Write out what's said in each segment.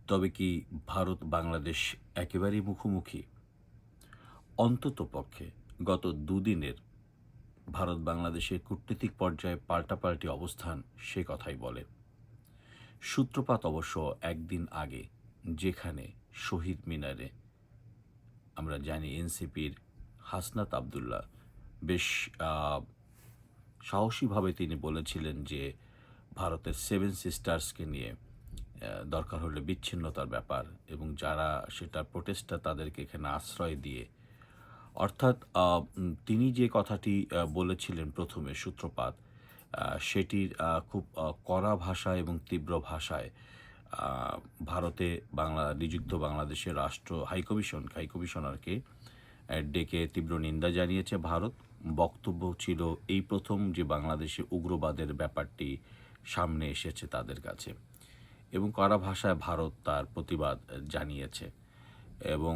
তবে কি ভারত বাংলাদেশ একেবারেই মুখোমুখি? অন্ততপক্ষে গত দুদিনের ভারত বাংলাদেশের কূটনীতিক পর্যায়ে পাল্টাপাল্টি অবস্থান সে কথাই বলে। সূত্রপাত অবশ্য একদিন আগে, যেখানে শহীদ মিনারে আমরা জানি এনসিপির হাসনাত আবদুল্লাহ বেশ আ সাহসীভাবে তিনি বলেছিলেন যে ভারতের সেভেন সিস্টার্সকে নিয়ে দরকার হলে বিচ্ছিন্নতার ব্যাপার, এবং যারা সেটা প্রোটেস্টার তাদেরকে এখানে আশ্রয় দিয়ে অর্থাৎ তিনি যে কথাটি বলেছিলেন প্রথমে সূত্রপাত, সেটির খুব কড়া ভাষায় এবং তীব্র ভাষায় আ ভারতে নিযুক্ত বাংলাদেশের রাষ্ট্র হাইকমিশনারকে ডেকে তীব্র নিন্দা জানিয়েছে ভারত। বক্তব্য ছিল এই প্রথম যে বাংলাদেশে উগ্রবাদের ব্যাপারটি সামনে এসেছে তাদের কাছে, এবং কড়া ভাষায় ভারত তার প্রতিবাদ জানিয়েছে। এবং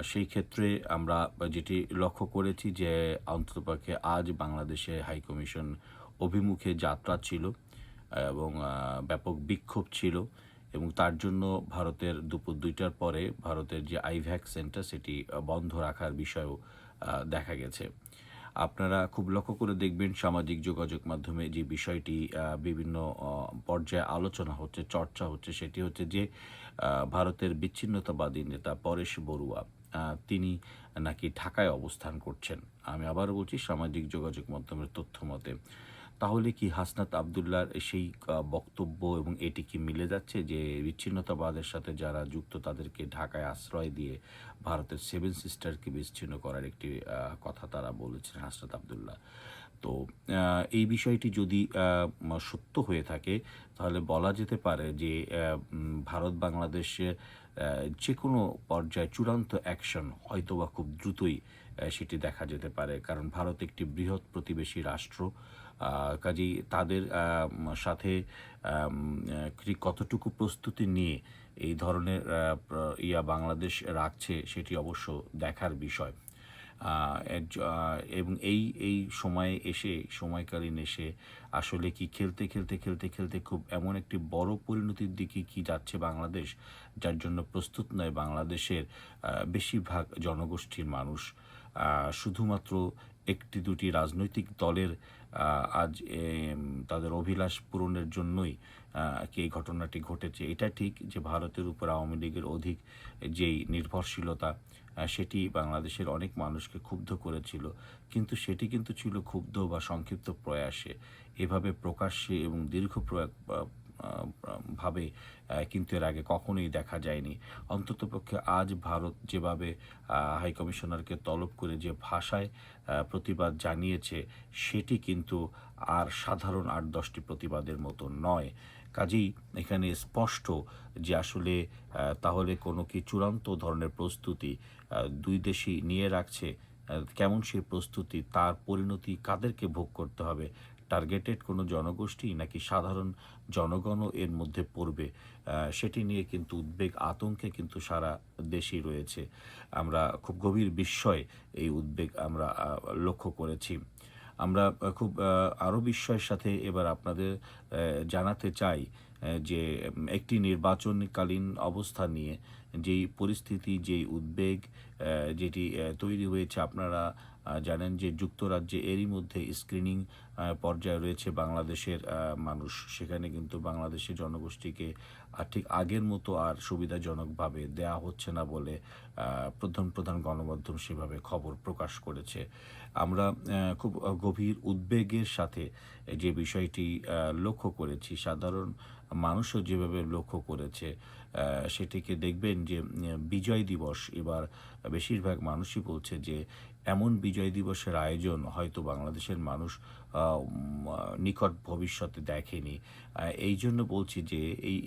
সেই ক্ষেত্রে আমরা যেটি লক্ষ্য করেছি যে অন্ততপক্ষে আজ বাংলাদেশে হাইকমিশন অভিমুখে যাত্রা ছিল, এবং ব্যাপক বিক্ষোভ ছিল, এবং তার জন্য ভারতের দুপুর ২টার পরে ভারতের যে আইভ্যাক সেন্টার সেটি বন্ধ রাখার বিষয়ও দেখা গেছে। আপনারা খুব লক্ষ্য করে দেখবেন সামাজিক যোগাযোগ মাধ্যমে যে বিষয়টি বিভিন্ন পর্যায়ে আলোচনা হচ্ছে, চর্চা হচ্ছে, সেটি হচ্ছে যে ভারতের বিচ্ছিন্নতাবাদী নেতা পরেশ বড়ুয়া তিনি নাকি ঢাকায় অবস্থান করছেন। আমি আবারও বলছি, সামাজিক যোগাযোগ মাধ্যমের তথ্য মতে। তাহলে কি হাসনাত আবদুল্লাহর সেই বক্তব্য এবং এটি কি মিলে যাচ্ছে যে বিচ্ছিন্নতাবাদের সাথে যারা যুক্ত তাদেরকে ঢাকায় আশ্রয় দিয়ে ভারতের সেভেন সিস্টারকে বিচ্ছিন্ন করার একটি কথা তারা বলেছেন হাসনাত আবদুল্লাহ। তো এই বিষয়টি যদি সত্য হয়ে থাকে, তাহলে বলা যেতে পারে যে ভারত বাংলাদেশে যেকোনো পর্যায়ে চূড়ান্ত অ্যাকশন হয়তোবা খুব দ্রুতই সেটি দেখা যেতে পারে। কারণ ভারত একটি বৃহৎ প্রতিবেশী রাষ্ট্র। কাজেই তাদের সাথে কতটুকু প্রস্তুতি নিয়ে এই ধরনের বাংলাদেশ রাখছে সেটি অবশ্য দেখার বিষয়। এবং এই সময়কালীন এসে আসলে কি খেলতে খুব এমন একটি বড় পরিণতির দিকে কি যাচ্ছে বাংলাদেশ, যার জন্য প্রস্তুত নয় বাংলাদেশের বেশিরভাগ জনগোষ্ঠীর মানুষ। শুধুমাত্র ১টি-২টি রাজনৈতিক দলের আজ তাদের অভিলাষ পূরণের জন্যই কি এই ঘটনাটি ঘটেছে। এটা ঠিক যে ভারতের উপর আওয়ামী লীগের অধিক যেই নির্ভরশীলতা, সেটি বাংলাদেশের অনেক মানুষকে ক্ষুব্ধ করেছিল। কিন্তু সেটি কিন্তু ছিল ক্ষুব্ধ বা সংক্ষিপ্ত প্রয়াসে। এভাবে প্রকাশ্যে এবং দীর্ঘ প্রয়াগ আ আ ভাবে কিন্তু এর আগে কখনোই দেখা যায়নি। অন্ততপক্ষে আজ ভারত যেভাবে হাইকমিশনারকে তলব করে যে ভাষায় প্রতিবাদ জানিয়েছে, সেটি কিন্তু আর সাধারণ ৮-১০টি প্রতিবাদের মতো নয়। কাজেই এখানে স্পষ্ট যে আসলে তাহলে কোনো কি চূড়ান্ত ধরনের প্রস্তুতি ২ দেশই নিয়ে রাখছে। কেমন সেই প্রস্তুতি, তার পরিণতি কাদেরকে ভোগ করতে হবে? টার্গেটেড কোনো জনগোষ্ঠী নাকি সাধারণ জনগণও এর মধ্যে পড়বে? সেটি নিয়ে কিন্তু উদ্বেগ, আতঙ্কে কিন্তু সারা দেশেই রয়েছে। আমরা খুব গভীর বিস্ময়ে এই উদ্বেগ আমরা লক্ষ্য করেছি। আমরা খুব আরও বিস্ময়ের সাথে এবার আপনাদের জানাতে চাই যে একটি নির্বাচনকালীন অবস্থা নিয়ে যেই পরিস্থিতি, যেই উদ্বেগ যেটি তৈরি হয়েছে, আপনারা জানেন যে যুক্তরাজ্যে এরই মধ্যে স্ক্রিনিং পর্যায়ে রয়েছে বাংলাদেশের মানুষ। সেখানে কিন্তু বাংলাদেশের জনগোষ্ঠীকে ঠিক আগের মতো আর সুবিধাজনকভাবে দেয়া হচ্ছে না বলে প্রধান গণমাধ্যম সেভাবে খবর প্রকাশ করেছে। আমরা খুব গভীর উদ্বেগের সাথে যে বিষয়টি লক্ষ্য করেছি, সাধারণ মানুষও যেভাবে লক্ষ্য করেছে, সেটিকে দেখবেন যে বিজয় দিবস এবার বেশিরভাগ মানুষই বলছে যে এমন বিজয় দিবসের আয়োজন হয়তো বাংলাদেশের মানুষ নিকট ভবিষ্যতে দেখেনি। এইজন্য বলছি যে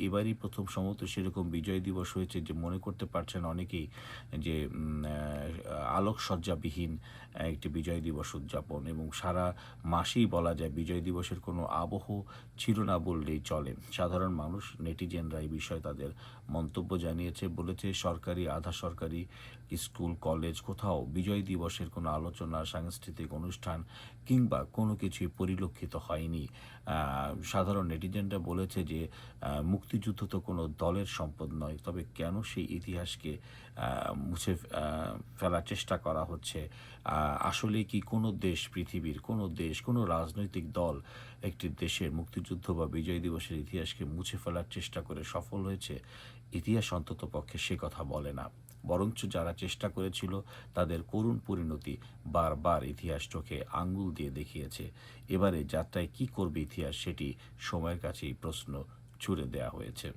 এবারই প্রথম সম্ভবত সেরকম বিজয় দিবস হয়েছে যে মনে করতে পারছেন অনেকেই যে আলোকসজ্জাবিহীন একটি বিজয় দিবস উদযাপন, এবং সারা মাসেই বলা যায় বিজয় দিবসের কোনো আবহ ছিল না বললেই চলে। সাধারণ সাধারণ মানুষ নেটিজেনরা এই বিষয়ে তাদের মন্তব্য জানিয়েছে, বলেছে সরকারি আধা সরকারি স্কুল কলেজ কোথাও বিজয় দিবসের কোনো আলোচনা সাংস্কৃতিক অনুষ্ঠান কিংবা কোনো কিছুই পরিলক্ষিত হয়নি। সাধারণ নেটিজেনরা বলেছে যে মুক্তিযুদ্ধ তো কোনো দলের সম্পদ নয়, তবে কেন সেই ইতিহাসকে মুছে ফেলার চেষ্টা করা হচ্ছে? আসলে কি কোনো দেশ, পৃথিবীর কোনো দেশ, কোনো রাজনৈতিক দল একটি দেশের মুক্তিযুদ্ধ বা বিজয় দিবসের ইতিহাসকে মুছে ফেলার চেষ্টা করে সফল হয়েছে? ইতিহাস অন্ততপক্ষে সে কথা বলে না। বরঞ্চ যারা চেষ্টা করেছিল তাদের করুণ পরিণতি বারবার ইতিহাস চোখে আঙ্গুল দিয়ে দেখিয়েছে। এবারে যাত্রায় কি করবে ইতিহাস সেটি সময়ের কাছেই প্রশ্ন ছুড়ে দেয়া হয়েছে।